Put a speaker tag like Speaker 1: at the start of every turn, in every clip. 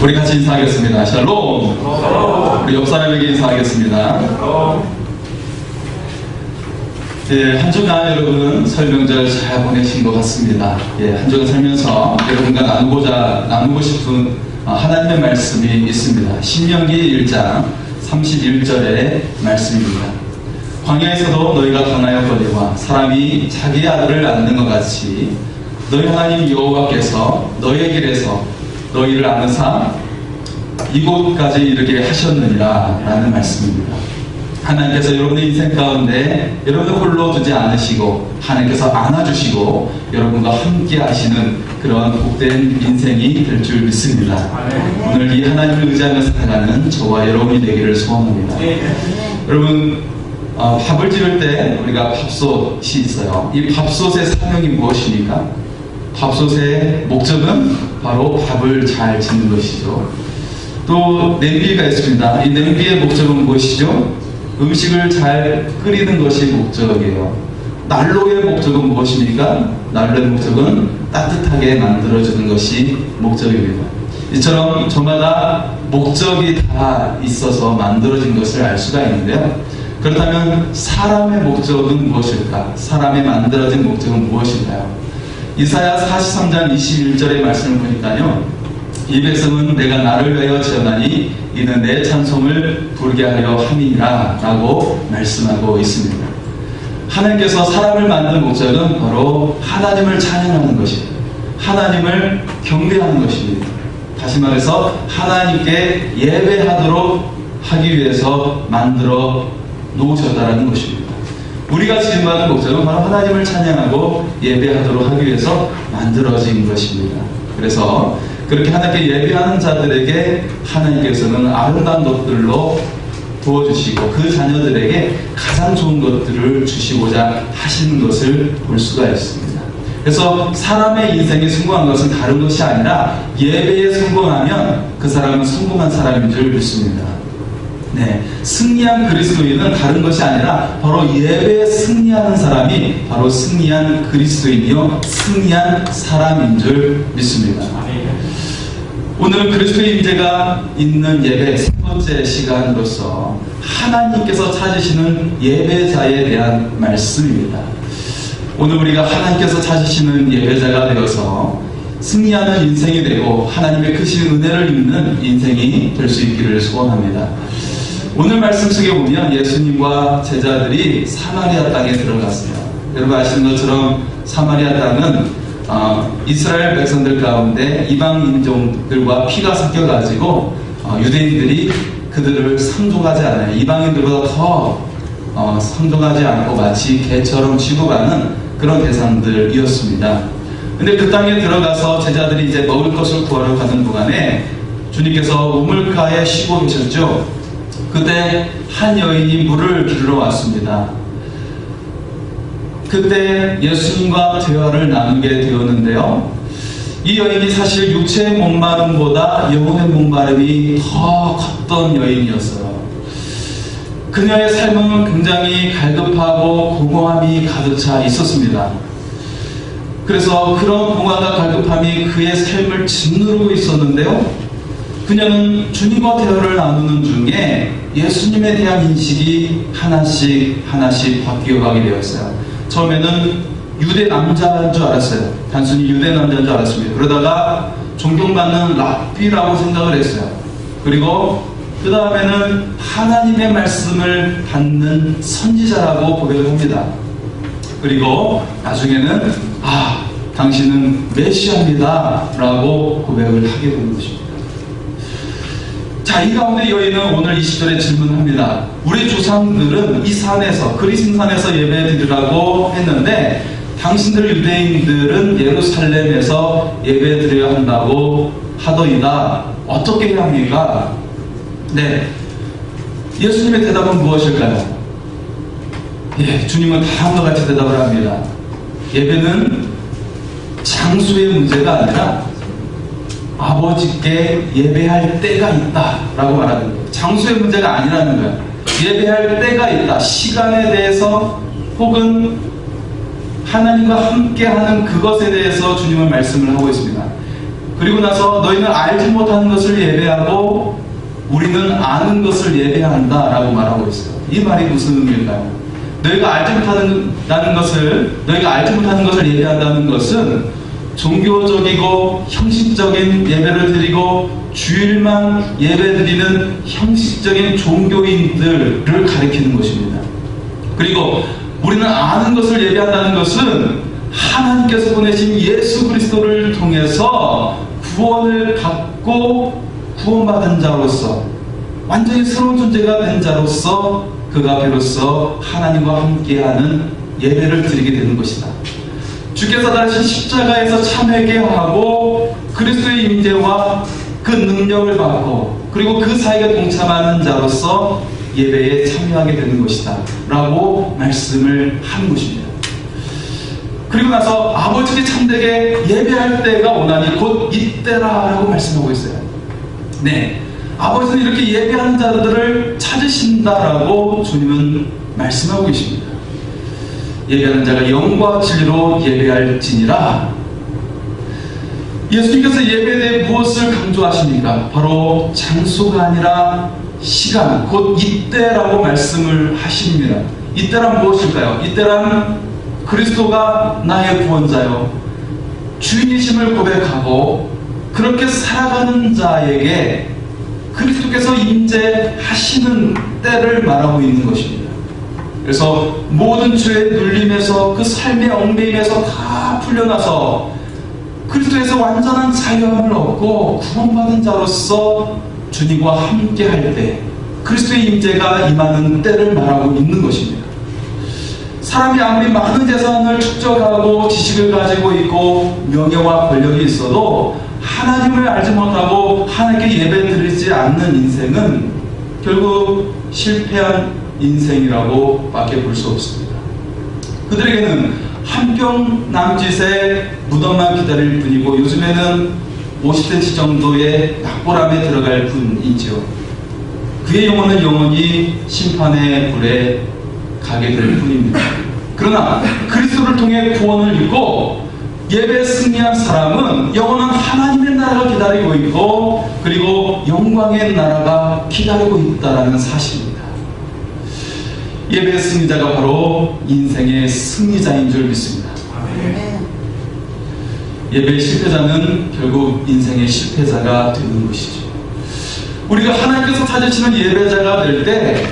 Speaker 1: 우리 같이 인사하겠습니다. 샬롬. 우리 옆 사람에게 인사하겠습니다. 한 주간 여러분은 설명절 잘 보내신 것 같습니다. 한 주간 살면서 여러분과 나누고 싶은 하나님의 말씀이 있습니다. 신명기 1장 31절의 말씀입니다. 광야에서도 너희가 당하였거니와 사람이 자기 아들을 낳는 것 같이 너희 하나님 여호와께서 너희의 길에서 너희를 안으사 이곳까지 이르게 하셨느니라 라는 말씀입니다. 하나님께서 여러분의 인생 가운데 여러분을 홀로 두지 않으시고 하나님께서 안아주시고 여러분과 함께 하시는 그런 복된 인생이 될 줄 믿습니다. 오늘 이 하나님을 의지하며 살아가는 저와 여러분이 되기를 소원합니다. 여러분, 밥을 지을 때 우리가 밥솥이 있어요. 이 밥솥의 사명이 무엇입니까? 밥솥의 목적은 바로 밥을 잘 짓는 것이죠. 또 냄비가 있습니다. 이 냄비의 목적은 무엇이죠? 음식을 잘 끓이는 것이 목적이에요. 난로의 목적은 무엇입니까? 난로의 목적은 따뜻하게 만들어주는 것이 목적입니다. 이처럼 저마다 목적이 다 있어서 만들어진 것을 알 수가 있는데요. 그렇다면 사람의 목적은 무엇일까? 사람의 만들어진 목적은 무엇일까요? 이사야 43장 21절의 말씀을 보니까요, 이 백성은 내가 나를 위하여 지었나니 이는 내 찬송을 부르게 하려 함이니라 라고 말씀하고 있습니다. 하나님께서 사람을 만든 목적은 바로 하나님을 찬양하는 것입니다. 하나님을 경배하는 것입니다. 다시 말해서 하나님께 예배하도록 하기 위해서 만들어 놓으셨다라는 것입니다. 우리가 지음받은 목적은 바로 하나님을 찬양하고 예배하도록 하기 위해서 만들어진 것입니다. 그래서 그렇게 하나님께 예배하는 자들에게 하나님께서는 아름다운 것들로 부어주시고 그 자녀들에게 가장 좋은 것들을 주시고자 하시는 것을 볼 수가 있습니다. 그래서 사람의 인생이 성공한 것은 다른 것이 아니라 예배에 성공하면 그 사람은 성공한 사람인 줄 믿습니다. 승리한 그리스도인은 다른 것이 아니라 바로 예배에 승리하는 사람이 바로 승리한 그리스도인이요 승리한 사람인 줄 믿습니다. 오늘은 그리스도의 임재가 있는 예배 세 번째 시간으로서 하나님께서 찾으시는 예배자에 대한 말씀입니다. 오늘 우리가 하나님께서 찾으시는 예배자가 되어서 승리하는 인생이 되고 하나님의 크신 은혜를 입는 인생이 될 수 있기를 소원합니다. 오늘 말씀 속에 보면 예수님과 제자들이 사마리아 땅에 들어갔어요. 여러분 아시는 것처럼 사마리아 땅은 이스라엘 백성들 가운데 이방 인종들과 피가 섞여가지고 유대인들이 그들을 상종하지 않아요. 이방인들보다 더 상종하지 않고 마치 개처럼 취급하는 그런 대상들이었습니다. 근데 그 땅에 들어가서 제자들이 이제 먹을 것을 구하러 가는 동안에 주님께서 우물가에 쉬고 계셨죠. 그때 한 여인이 물을 기르러 왔습니다. 그때 예수님과 대화를 나누게 되었는데요. 이 여인이 사실 육체의 목마름보다 영혼의 목마름이 더 컸던 여인이었어요. 그녀의 삶은 굉장히 갈급하고 공허함이 가득 차 있었습니다. 그래서 그런 공허함과 갈급함이 그의 삶을 짓누르고 있었는데요. 그녀는 주님과 대화를 나누는 중에 예수님에 대한 인식이 하나씩 바뀌어가게 되었어요. 처음에는 유대 남자인 줄 알았어요. 단순히 유대 남자인 줄 알았습니다. 그러다가 존경받는 랍비라고 생각을 했어요. 그리고 그 다음에는 하나님의 말씀을 받는 선지자라고 고백을 합니다. 그리고 나중에는 당신은 메시아입니다 라고 고백을 하게 되는 것입니다. 자, 이 가운데 여인은 오늘 20절에 질문합니다. 우리 조상들은 이 산에서 그리심산에서 예배 드리라고 했는데 당신들 유대인들은 예루살렘에서 예배 드려야 한다고 하더이다. 어떻게 해야 합니까? 예수님의 대답은 무엇일까요? 주님은 다음과 같이 대답을 합니다. 예배는 장소의 문제가 아니라 아버지께 예배할 때가 있다 라고 말하는 거예요. 장소의 문제가 아니라는 거예요. 예배할 때가 있다. 시간에 대해서 혹은 하나님과 함께하는 그것에 대해서 주님은 말씀을 하고 있습니다. 그리고 나서 너희는 알지 못하는 것을 예배하고 우리는 아는 것을 예배한다 라고 말하고 있어요. 이 말이 무슨 의미일까요? 너희가 알지 못하는 것을 예배한다는 것은 종교적이고 형식적인 예배를 드리고 주일만 예배드리는 형식적인 종교인들을 가리키는 것입니다. 그리고 우리는 아는 것을 예배한다는 것은 하나님께서 보내신 예수 그리스도를 통해서 구원을 받고 구원받은 자로서 완전히 새로운 존재가 된 자로서 그가 비로소 하나님과 함께하는 예배를 드리게 되는 것이다. 주께서 다루신 십자가에서 참회개하고 그리스도의 임재와 그 능력을 받고 그리고 그 사역에 동참하는 자로서 예배에 참여하게 되는 것이다 라고 말씀을 한 것입니다. 그리고 나서 아버지께 참되게 예배할 때가 오나니 곧 이때라 라고 말씀하고 있어요. 네, 아버지는 이렇게 예배하는 자들을 찾으신다라고 주님은 말씀하고 계십니다. 예배하는 자가 영과 진리로 예배할지니라. 예수님께서 예배에 대해 무엇을 강조하십니까? 바로 장소가 아니라 시간, 곧 이때라고 말씀을 하십니다. 이때란 무엇일까요? 이때란 그리스도가 나의 구원자요 주인이심을 고백하고 그렇게 살아가는 자에게 그리스도께서 임재하시는 때를 말하고 있는 것입니다. 그래서 모든 죄의 눌림에서 그 삶의 얽매임에서 다 풀려나서 그리스도에서 완전한 자유함을 얻고 구원받은 자로서 주님과 함께 할 때 그리스도의 임재가 임하는 때를 말하고 있는 것입니다. 사람이 아무리 많은 재산을 축적하고 지식을 가지고 있고 명예와 권력이 있어도 하나님을 알지 못하고 하나님께 예배드리지 않는 인생은 결국 실패한 인생이라고 밖에 볼 수 없습니다. 그들에게는 한평 남짓의 무덤만 기다릴 뿐이고 요즘에는 50cm 정도의 낙골암에 들어갈 뿐이지요. 그의 영혼은 영원히 심판의 불에 가게 될 뿐입니다. 그러나 그리스도를 통해 구원을 입고 예배에 승리한 사람은 영원한 하나님의 나라가 기다리고 있고 그리고 영광의 나라가 기다리고 있다는 사실입니다. 예배의 승리자가 바로 인생의 승리자인 줄 믿습니다. 예배의 실패자는 결국 인생의 실패자가 되는 것이죠. 우리가 하나님께서 찾으시는 예배자가 될 때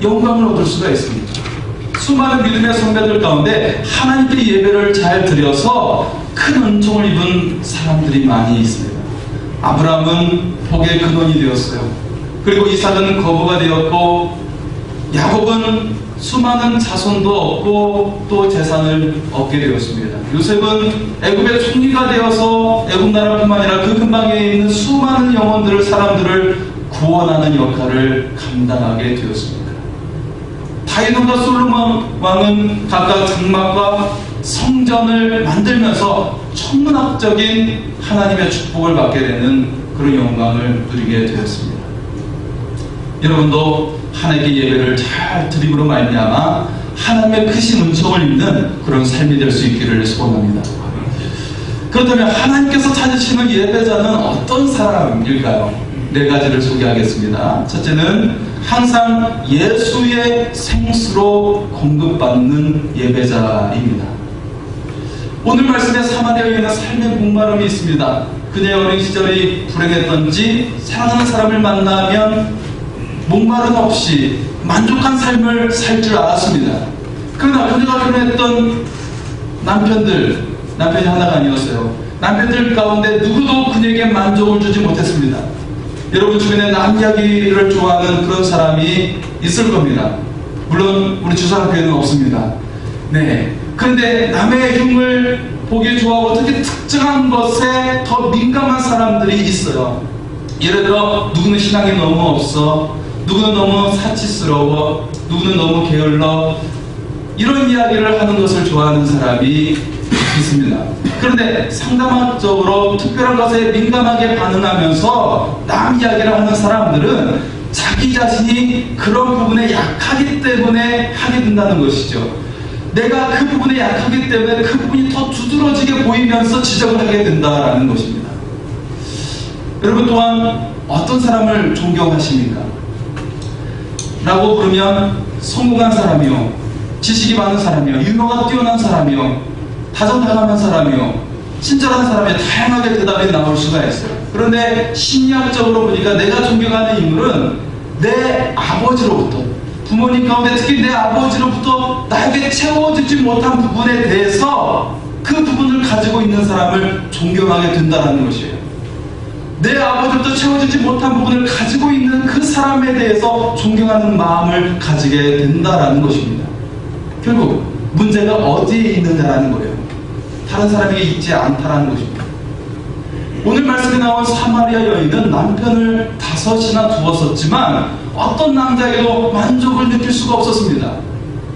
Speaker 1: 영광을 얻을 수가 있습니다. 수많은 믿음의 선배들 가운데 하나님께 예배를 잘 드려서 큰 은총을 입은 사람들이 많이 있습니다. 아브라함은 복의 근원이 되었어요. 그리고 이삭은 거부가 되었고 야곱은 수많은 자손도 얻고 또 재산을 얻게 되었습니다. 요셉은 애굽의 총리가 되어서 애굽 나라뿐만 아니라 그 근방에 있는 수많은 영혼들을 사람들을 구원하는 역할을 감당하게 되었습니다. 다윗과 솔로몬 왕은 각각 장막과 성전을 만들면서 천문학적인 하나님의 축복을 받게 되는 그런 영광을 누리게 되었습니다. 여러분도 하나님께 예배를 잘 드림으로 말미암아 하나님의 크신 은총을 입는 그런 삶이 될 수 있기를 소원합니다. 그렇다면 하나님께서 찾으시는 예배자는 어떤 사람일까요? 4가지를 소개하겠습니다. 첫째는 항상 예수의 생수로 공급받는 예배자입니다. 오늘 말씀에 사마리아 여인의 삶의 목마름이 있습니다. 그녀의 어린 시절이 불행했던지 사랑하는 사람을 만나면 목마름 없이 만족한 삶을 살 줄 알았습니다. 그러나 그녀가 결혼했던 남편이 하나가 아니었어요. 남편들 가운데 누구도 그녀에게 만족을 주지 못했습니다. 여러분 주변에 남 이야기를 좋아하는 그런 사람이 있을 겁니다. 물론 우리 주사학교에는 없습니다. 네. 그런데 남의 흉을 보기 좋아하고 특히 특정한 것에 더 민감한 사람들이 있어요. 예를 들어 누구는 신앙이 너무 없어, 누구는 너무 사치스러워, 누구는 너무 게을러, 이런 이야기를 하는 것을 좋아하는 사람이 있습니다. 그런데 상담학적으로 특별한 것에 민감하게 반응하면서 남 이야기를 하는 사람들은 자기 자신이 그런 부분에 약하기 때문에 하게 된다는 것이죠. 내가 그 부분에 약하기 때문에 그 부분이 더 두드러지게 보이면서 지적을 하게 된다라는 것입니다. 여러분 또한 어떤 사람을 존경하십니까? 라고 부르면 성공한 사람이요, 지식이 많은 사람이요, 유머가 뛰어난 사람이요, 다정다감한 사람이요, 친절한 사람이요, 다양하게 대답이 나올 수가 있어요. 그런데 심리학적으로 보니까 내가 존경하는 인물은 내 아버지로부터, 부모님 가운데 특히 내 아버지로부터 나에게 채워주지 못한 부분에 대해서 그 부분을 가지고 있는 사람을 존경하게 된다는 것이에요. 내 아버지부터 채워주지 못한 부분을 가지고 있는 그 사람에 대해서 존경하는 마음을 가지게 된다는 것입니다. 결국 문제가 어디에 있느냐라는 거예요. 다른 사람에게 있지 않다라는 것입니다. 오늘 말씀에 나온 사마리아 여인은 남편을 5이나 두었었지만 어떤 남자에게도 만족을 느낄 수가 없었습니다.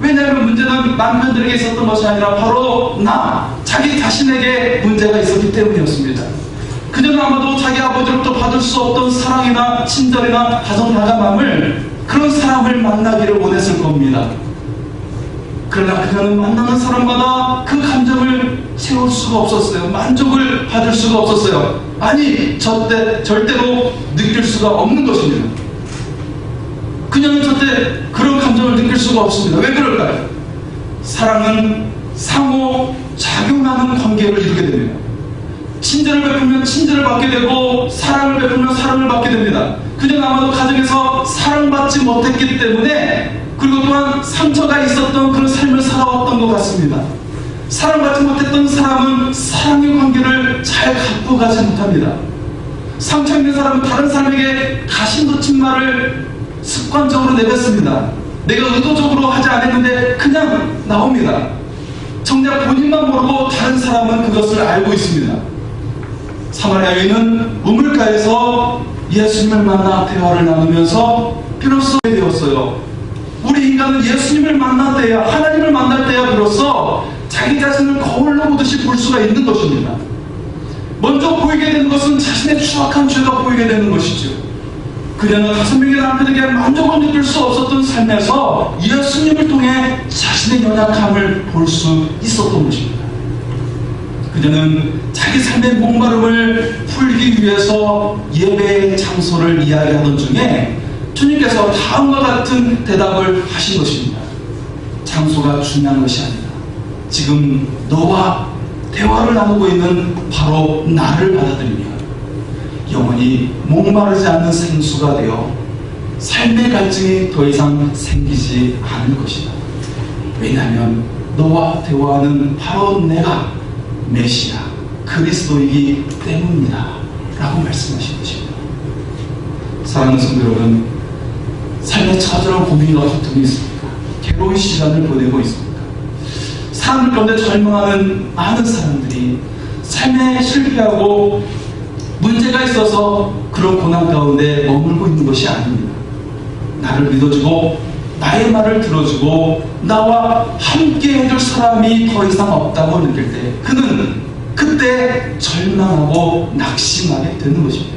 Speaker 1: 왜냐하면 문제는 남편들에게 있었던 것이 아니라 바로 자기 자신에게 문제가 있었기 때문이었습니다. 그녀는 아마도 자기 아버지로부터 받을 수 없던 사랑이나 친절이나 다정다감함을, 그런 사람을 만나기를 원했을 겁니다. 그러나 그녀는 만나는 사람마다 그 감정을 채울 수가 없었어요. 만족을 받을 수가 없었어요. 아니, 절대로 느낄 수가 없는 것입니다. 그녀는 절대 그런 감정을 느낄 수가 없습니다. 왜 그럴까요? 사랑은 상호 작용하는 관계를 이루게 됩니다. 친절을 베풀면 친절을 받게 되고, 사랑을 베풀면 사랑을 받게 됩니다. 그녀는 아마도 가정에서 사랑받지 못했기 때문에, 그리고 또한 상처가 있었던 그런 삶을 살아왔던 것 같습니다. 사랑받지 못했던 사람은 사랑의 관계를 잘 갖고 가지 못합니다. 상처 있는 사람은 다른 사람에게 가심 돋친 말을 습관적으로 내뱉습니다. 내가 의도적으로 하지 않았는데 그냥 나옵니다. 정작 본인만 모르고 다른 사람은 그것을 알고 있습니다. 사마리아 여인은 우물가에서 예수님을 만나 대화를 나누면서 비로소 되었어요. 우리 인간은 예수님을 만날 때야, 하나님을 만날 때야 비로소 자기 자신을 거울로 보듯이 볼 수가 있는 것입니다. 먼저 보이게 되는 것은 자신의 추악한 죄가 보이게 되는 것이죠. 그녀는 5명의 남편에게 만족을 느낄 수 없었던 삶에서 예수님을 통해 자신의 연약함을 볼 수 있었던 것입니다. 그녀는 자기 삶의 목마름을 풀기 위해서 예배의 장소를 이야기하던 중에 주님께서 다음과 같은 대답을 하신 것입니다. 장소가 중요한 것이 아니다. 지금 너와 대화를 나누고 있는 바로 나를 받아들이며 영원히 목마르지 않는 생수가 되어 삶의 갈증이 더 이상 생기지 않을 것이다. 왜냐하면 너와 대화하는 바로 내가 메시아 그리스도이기 때문이다 라고 말씀하신 것입니다. 사랑하는 성도 여러분, 삶의 처절한 고민과 고통이 있습니까? 괴로운 시간을 보내고 있습니까? 사람들 가운데 절망하는 많은 사람들이 삶에 실패하고 문제가 있어서 그런 고난 가운데 머물고 있는 것이 아닙니다. 나를 믿어주고 나의 말을 들어주고 나와 함께 해줄 사람이 더 이상 없다고 느낄 때 그는 그때 절망하고 낙심하게 되는 것입니다.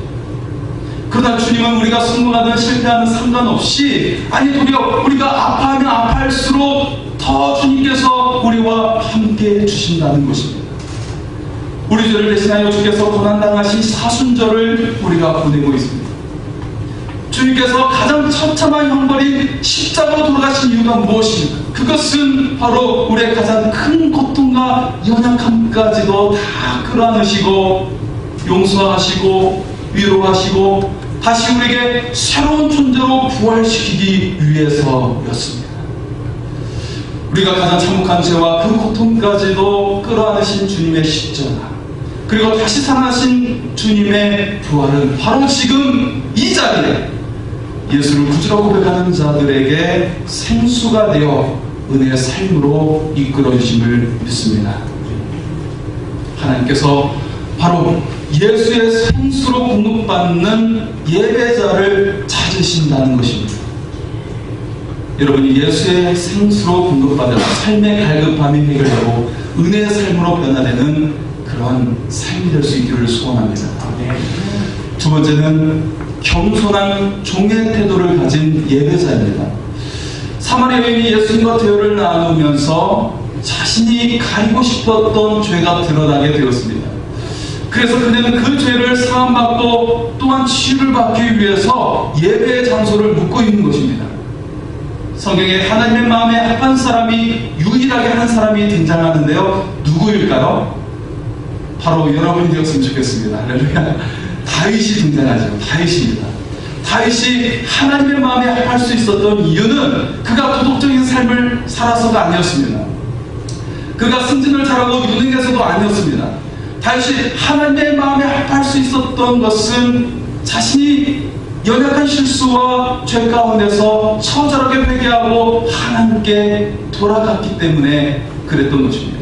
Speaker 1: 그러나 주님은 우리가 성공하든 실패하든 상관없이, 아니 도리어 우리가 아파하면 아파할수록 더 주님께서 우리와 함께 해주신다는 것입니다. 우리 죄를 대신하여 주께서 고난당하신 사순절을 우리가 보내고 있습니다. 주님께서 가장 처참한 형벌인 십자가로 돌아가신 이유가 무엇입니까? 그것은 바로 우리의 가장 큰 고통과 연약함까지도 다 끌어안으시고 용서하시고 위로하시고 다시 우리에게 새로운 존재로 부활시키기 위해서였습니다. 우리가 가장 참혹한 죄와 그 고통까지도 끌어안으신 주님의 십자가, 그리고 다시 살아나신 주님의 부활은 바로 지금 이 자리에 예수를 구주로 고백하는 자들에게 생수가 되어 은혜의 삶으로 이끌어 주심을 믿습니다. 하나님께서 바로 예수의 생수로 공급받는 예배자를 찾으신다는 것입니다. 여러분이 예수의 생수로 공급받은 삶의 갈급함이 해결되고 은혜의 삶으로 변화되는 그러한 삶이 될 수 있기를 소원합니다. 두 번째는 겸손한 종의 태도를 가진 예배자입니다. 사마리아 여인이 예수님과 대화를 나누면서 자신이 가리고 싶었던 죄가 드러나게 되었습니다. 그래서 그는 그 죄를 사함받고 또한 치유를 받기 위해서 예배의 장소를 묵고 있는 것입니다. 성경에 하나님의 마음에 합한 사람이 유일하게 한 사람이 등장하는데요. 누구일까요? 바로 여러분이 되었으면 좋겠습니다. 할렐루야. 다윗이 등장하죠. 다윗입니다. 다윗이 하나님의 마음에 합할 수 있었던 이유는 그가 도덕적인 삶을 살아서가 아니었습니다. 그가 승진을 잘하고 유능해서도 아니었습니다. 다윗이 하나님의 마음에 합할 수 있었던 것은 자신이 연약한 실수와 죄 가운데서 처절하게 회개하고 하나님께 돌아갔기 때문에 그랬던 것입니다.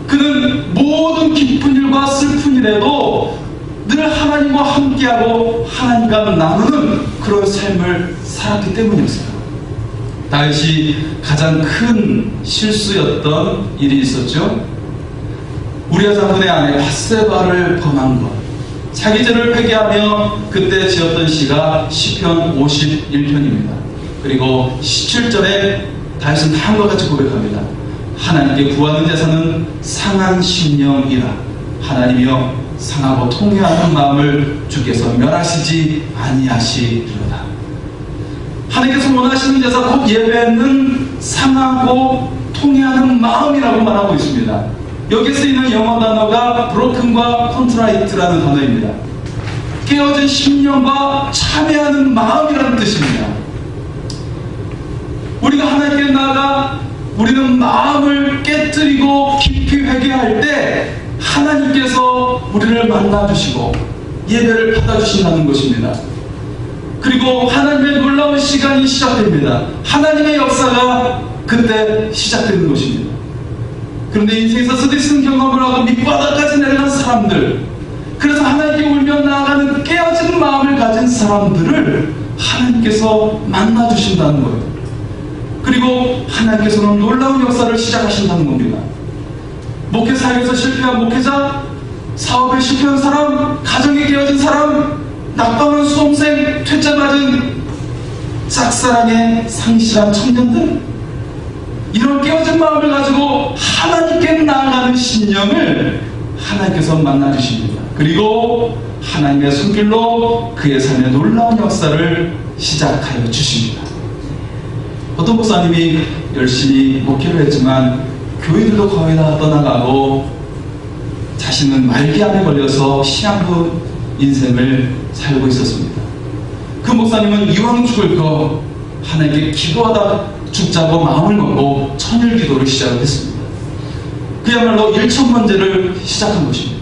Speaker 1: 그는 모든 기쁜 일과 슬픈 일에도 늘 하나님과 함께하고 하나님과 나누는 그런 삶을 살았기 때문이었어요. 다윗이 가장 큰 실수였던 일이 있었죠. 우리아 장군의 아내 밧세바를 범한 것, 자기 죄를 회개하며 그때 지었던 시가 시편 51편입니다. 그리고 17절에 다윗은 다음과 같이 고백합니다. 하나님께 구하는 제사는 상한 심령이라. 하나님이여 상하고 통회하는 마음을 주께서 멸하시지 아니하시리로다. 하나님께서 원하시는 제사 곧 예배는 상하고 통회하는 마음이라고 말하고 있습니다. 여기에 쓰이는 영어 단어가 broken과 contrite라는 단어입니다. 깨어진 심령과 참회하는 마음이라는 뜻입니다. 우리가 하나님께 나아가 우리는 마음을 깨뜨리고 깊이 회개할 때 하나님께서 우리를 만나주시고 예배를 받아주신다는 것입니다. 그리고 하나님의 놀라운 시간이 시작됩니다. 하나님의 역사가 그때 시작되는 것입니다. 그런데 인생에서 쓰디쓴 경험을 하고 밑바닥까지 내려간 사람들, 그래서 하나님께 울며 나아가는 깨어진 마음을 가진 사람들을 하나님께서 만나주신다는 거예요. 그리고 하나님께서는 놀라운 역사를 시작하신다는 겁니다. 목회 사역에서 실패한 목회자, 사업에 실패한 사람, 가정에 깨어진 사람, 낙방한 수험생, 퇴짜 맞은 짝사랑에 상실한 청년들, 이런 깨어진 마음을 가지고 하나님께 나아가는 심령을 하나님께서 만나주십니다. 그리고 하나님의 손길로 그의 삶의 놀라운 역사를 시작하여 주십니다. 어떤 목사님이 열심히 목회를 했지만 교인들도 거의 다 떠나가고 자신은 말기암에 걸려서 시한부 인생을 살고 있었습니다. 그 목사님은 이왕 죽을 거 하나님께 기도하다 죽자고 마음을 먹고 천일 기도를 시작했습니다. 그야말로 1천번제를 시작한 것입니다.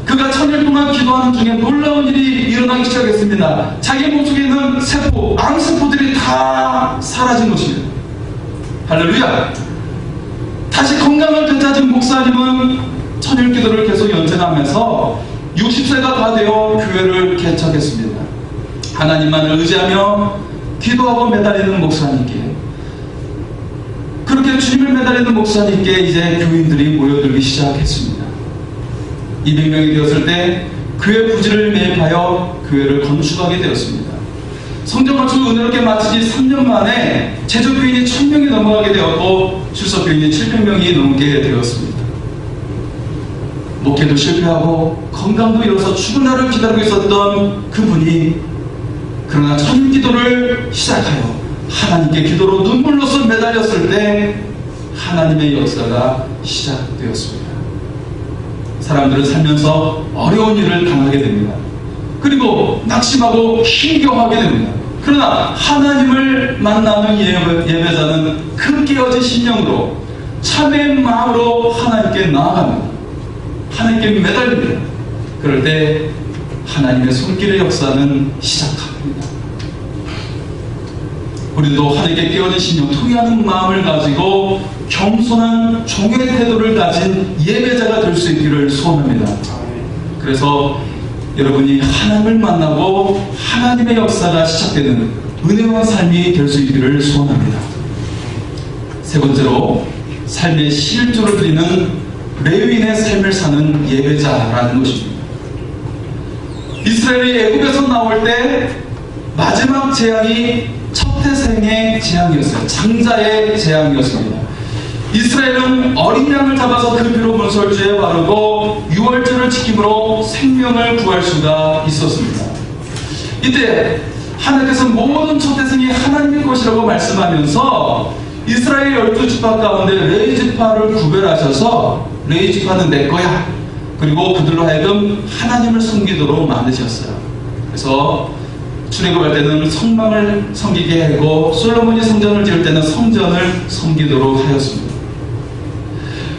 Speaker 1: 그가 천일 동안 기도하는 중에 놀라운 일이 일어나기 시작했습니다. 자기 몸속에 있는 세포, 암세포들이 다 사라진 것입니다. 할렐루야! 다시 건강을 되찾은 목사님은 천일 기도를 계속 연장하면서 60세가 다 되어 교회를 개척했습니다. 하나님만을 의지하며 기도하고 매달리는 목사님께, 그렇게 주님을 매달리는 목사님께 이제 교인들이 모여들기 시작했습니다. 200명이 되었을 때 교회 부지를 매입하여 교회를 건축하게 되었습니다. 성전 건축을 은혜롭게 마치지 3년 만에 제조교인이 1000명이 넘어가게 되었고 출석교인이 700명이 넘게 되었습니다. 목회도 실패하고 건강도 잃어서 죽은 날을 기다리고 있었던 그분이 그러나 천일 기도를 시작하여 하나님께 기도로 눈물로서 매달렸을 때 하나님의 역사가 시작되었습니다. 사람들은 살면서 어려운 일을 당하게 됩니다. 그리고 낙심하고 힘겨워하게 됩니다. 그러나 하나님을 만나는 예배자는 그 깨어진 심령으로 참된 마음으로 하나님께 나아갑니다. 하나님께 매달립니다. 그럴 때 하나님의 손길의 역사는 시작합니다. 우리도 하나님께 깨어진 심령, 통회하는 마음을 가지고 겸손한 종의 태도를 가진 예배자가 될 수 있기를 소원합니다. 그래서 여러분이 하나님을 만나고 하나님의 역사가 시작되는 은혜와 삶이 될 수 있기를 소원합니다. 세 번째로 삶의 실조를 드리는 레위인의 삶을 사는 예배자라는 것입니다. 이스라엘이 애굽에서 나올 때 마지막 재앙이 첫 태생의 재앙이었어요. 장자의 재앙이었습니다. 이스라엘은 어린 양을 잡아서 그 피로 문설주에 바르고 유월절을 지킴으로 생명을 구할 수가 있었습니다. 이때 하나님께서 모든 초대생이 하나님의 것이라고 말씀하면서 이스라엘 12지파 가운데 레위지파를 구별하셔서 레위지파는 내 거야, 그리고 그들로 하여금 하나님을 섬기도록 만드셨어요. 그래서 출애굽할 때는 성막을 섬기게 하고 솔로몬이 성전을 지을 때는 성전을 섬기도록 하였습니다.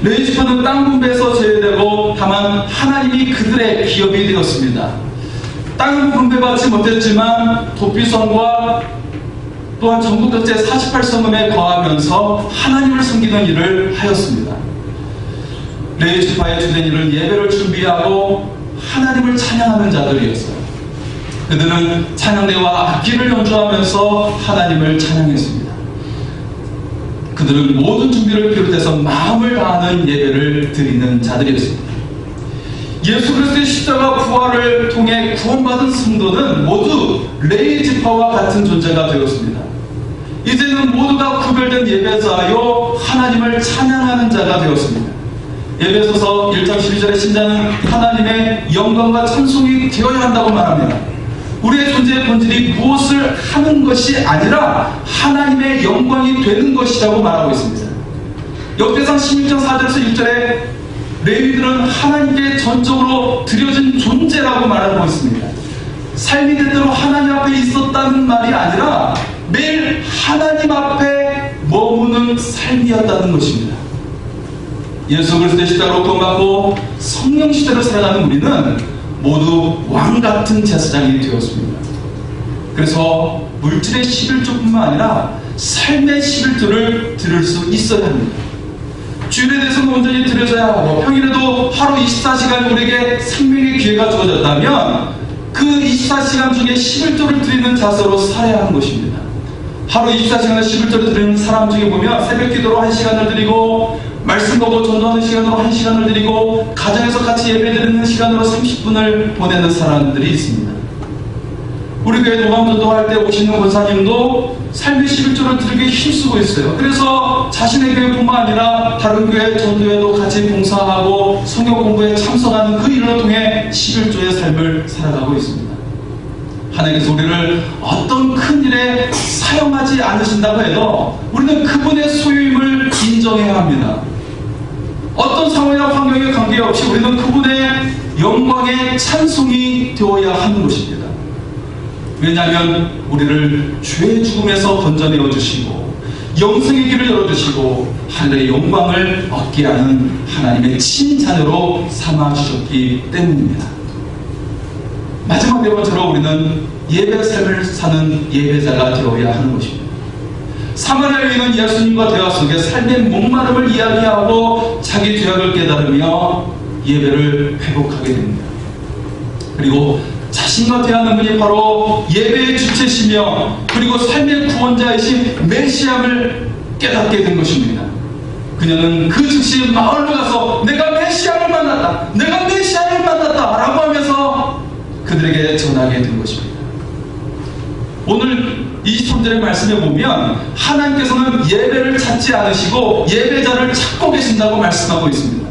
Speaker 1: 레위지파는 땅 분배에서 제외되고 다만 하나님이 그들의 기업이 되었습니다. 땅은 분배받지 못했지만 도피성과 또한 전국 전체 48성읍에 거하면서 하나님을 섬기는 일을 하였습니다. 레위지파의 주된 일은 예배를 준비하고 하나님을 찬양하는 자들이었어요. 그들은 찬양대와 악기를 연주하면서 하나님을 찬양했습니다. 그들은 모든 준비를 비롯해서 마음을 다하는 예배를 드리는 자들이었습니다. 예수 그리스도의 십자가 부활을 통해 구원받은 성도는 모두 레위지파와 같은 존재가 되었습니다. 이제는 모두 다 구별된 예배자요 하나님을 찬양하는 자가 되었습니다. 에베소서 1장 12절의 신자는 하나님의 영광과 찬송이 되어야 한다고 말합니다. 우리의 존재의 본질이 무엇을 하는 것이 아니라 하나님의 영광이 되는 것이라고 말하고 있습니다. 역대상 16장 4절에서 6절에 레위들은 하나님께 전적으로 드려진 존재라고 말하고 있습니다. 삶이 대대로 하나님 앞에 있었다는 말이 아니라 매일 하나님 앞에 머무는 삶이었다는 것입니다. 예수 그리스도의 십자가로 구원받고 성령 시대로 살아가는 우리는 모두 왕같은 제사장이 되었습니다. 그래서 물질의 11조뿐만 아니라 삶의 11조를 드릴 수 있어야 합니다. 주일에 대해서는 온전히 드려져야 하고 평일에도 하루 24시간 우리에게 생명의 기회가 주어졌다면 그 24시간 중에 11조를 드리는 자세로 살아야 하는 것입니다. 하루 24시간에 11조를 드리는 사람 중에 보면 새벽 기도로 1시간을 드리고 말씀 보고 전도하는 시간으로 1시간을 드리고 가정에서 같이 예배 드리는 시간으로 30분을 보내는 사람들이 있습니다. 우리 교회 도감전도 할 때 오시는 권사님도 삶의 11조를 드리기 힘쓰고 있어요. 그래서 자신의 교회뿐만 아니라 다른 교회 전도회도 같이 봉사하고 성경 공부에 참석하는 그 일을 통해 11조의 삶을 살아가고 있습니다. 하나님께서 우리를 어떤 큰 일에 사용하지 않으신다고 해도 우리는 그분의 소유임을 인정해야 합니다. 어떤 상황이나 환경에 관계없이 우리는 그분의 영광의 찬송이 되어야 하는 것입니다. 왜냐하면 우리를 죄의 죽음에서 건져내어 주시고 영생의 길을 열어주시고 하늘의 영광을 얻게 하는 하나님의 친자녀로 삼아주셨기 때문입니다. 마지막 네 번째로 우리는 예배 삶을 사는 예배자가 되어야 하는 것입니다. 사마리아 여인은 예수님과 대화 속에 삶의 목마름을 이야기하고 자기 죄악을 깨달으며 예배를 회복하게 됩니다. 그리고 자신과 대하는 분이 바로 예배의 주체시며 그리고 삶의 구원자이신 메시아를 깨닫게 된 것입니다. 그녀는 그 즉시 마을로 가서 내가 메시아를 만났다, 내가 메시아를 만났다 라고 하면서 그들에게 전하게 된 것입니다. 오늘 23절의 말씀에 보면 하나님께서는 예배를 찾지 않으시고 예배자를 찾고 계신다고 말씀하고 있습니다.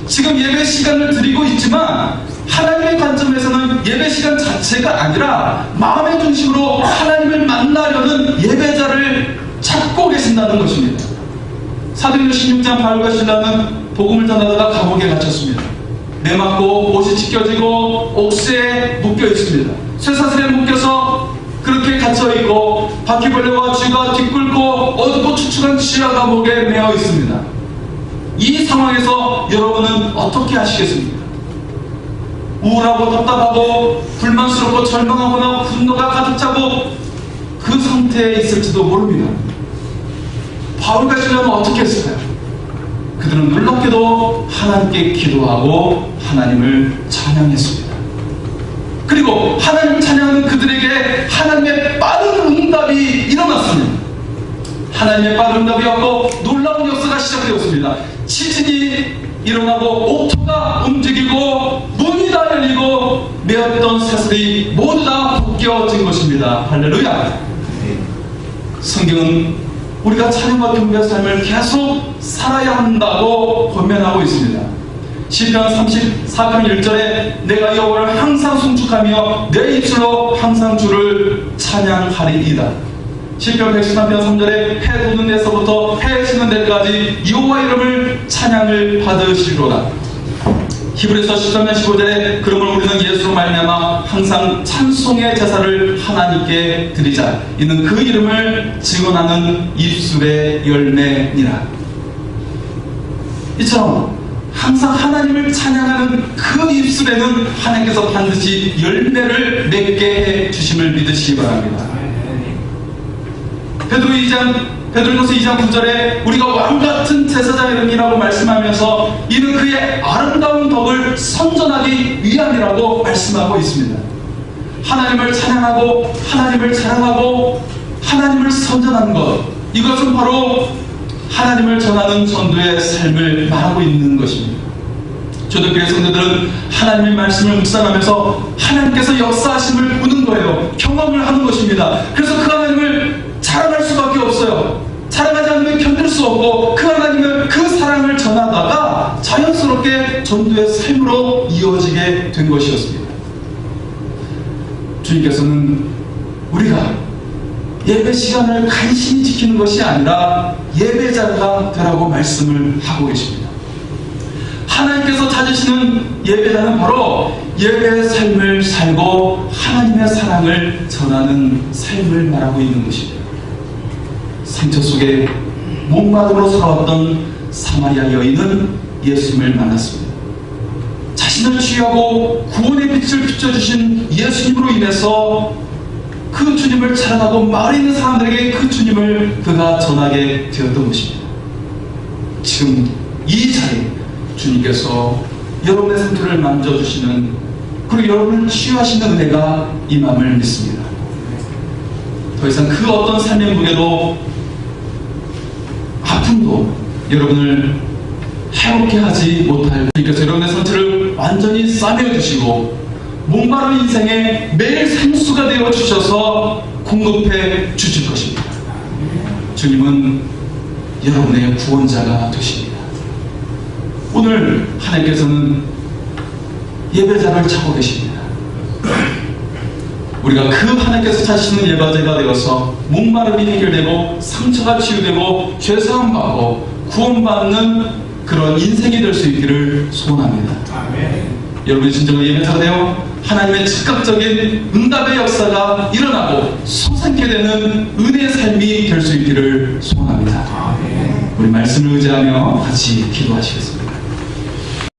Speaker 1: 지금 예배 시간을 드리고 있지만 하나님의 관점에서는 예배 시간 자체가 아니라 마음의 중심으로 하나님을 만나려는 예배자를 찾고 계신다는 것입니다. 사도행전 16장 바울과 실라는 복음을 전하다가 감옥에 갇혔습니다. 매맞고 옷이 찢겨지고 옥새에 묶여 있습니다. 쇠사슬에 묶여서 그렇게 갇혀있고 바퀴벌레와 쥐가 뒤꿀고 어둡고 축축한 지하 감옥에 매어 있습니다. 이 상황에서 여러분은 어떻게 하시겠습니까? 우울하고 답답하고 불만스럽고 절망하거나 분노가 가득 차고 그 상태에 있을지도 모릅니다. 바울과 실라는 어떻게 했을까요? 그들은 놀랍게도 하나님께 기도하고 하나님을 찬양했습니다. 그리고 하나님을 찬양하는 그들에게 하나님의 빠른 응답이 일어났습니다. 하나님의 빠른 응답이었고 놀라운 역사가 시작되었습니다. 지진이 일어나고 옥토가 움직이고 문이 다 열리고 메었던 새들이 모두 다 벗겨진 것입니다. 할렐루야. 성경은 우리가 찬양과 경배의 삶을 계속 살아야 한다고 권면하고 있습니다. 시편 34편 1절에 내가 여호와를 항상 송축하며 내 입술로 항상 주를 찬양하리이다. 시편 113편 3절에 해 돋는 데서부터 해 지는 데까지 여호와 이름을 찬양을 받으시리로다. 히브리서 13편 15절에 그러므로 우리는 예수로 말미암아 항상 찬송의 제사를 하나님께 드리자. 이는 그 이름을 증언하는 입술의 열매니라. 이처럼 항상 하나님을 찬양하는 그 입술에는 하나님께서 반드시 열매를 맺게 해 주심을 믿으시기 바랍니다. 베드로전서 2장 9절에 우리가 왕같은 제사장이라고 말씀하면서 이는 그의 아름다운 덕을 선전하기 위함이라고 말씀하고 있습니다. 하나님을 찬양하고 하나님을 자랑하고 하나님을 선전하는 것, 이것은 바로 하나님을 전하는 전도의 삶을 말하고 있는 것입니다. 초대교회 성도들은 하나님의 말씀을 묵상하면서 하나님께서 역사하심을 보는 거예요. 경험을 하는 것입니다. 그래서 그 하나님을 자랑할 수밖에 없어요. 자랑하지 않으면 견딜 수 없고 그 하나님을, 그 사랑을 전하다가 자연스럽게 전도의 삶으로 이어지게 된 것이었습니다. 주님께서는 우리가 예배 시간을 간신히 지키는 것이 아니라 예배자가 되라고 말씀을 하고 계십니다. 하나님께서 찾으시는 예배자는 바로 예배의 삶을 살고 하나님의 사랑을 전하는 삶을 말하고 있는 것입니다. 상처 속에 목마름으로 살아왔던 사마리아 여인은 예수님을 만났습니다. 자신을 치유하고 구원의 빛을 비춰주신 예수님으로 인해서 그 주님을 자랑하고 마을에 있는 사람들에게 그 주님을 그가 전하게 되었던 것입니다. 지금 이 자리에 주님께서 여러분의 상처를 만져주시는, 그리고 여러분을 치유하시는 은혜가 임함을 믿습니다. 더 이상 그 어떤 삶의 무게도 아픔도 여러분을 해롭게 하지 못할, 주님께서 여러분의 상처를 완전히 싸매어주시고 목마른 인생에 매일 생수가 되어 주셔서 공급해 주실 것입니다. 주님은 여러분의 구원자가 되십니다. 오늘 하나님께서는 예배자를 찾고 계십니다. 우리가 그 하나님께서 찾으시는 예배자가 되어서 목마름이 해결되고 상처가 치유되고 죄사함 받고 구원받는 그런 인생이 될 수 있기를 소원합니다. 여러분이 진정한 예배자가 되어 하나님의 즉각적인 응답의 역사가 일어나고 솟아나게 되는 은혜의 삶이 될 수 있기를 소원합니다. 우리 말씀을 의지하며 같이 기도하시겠습니다.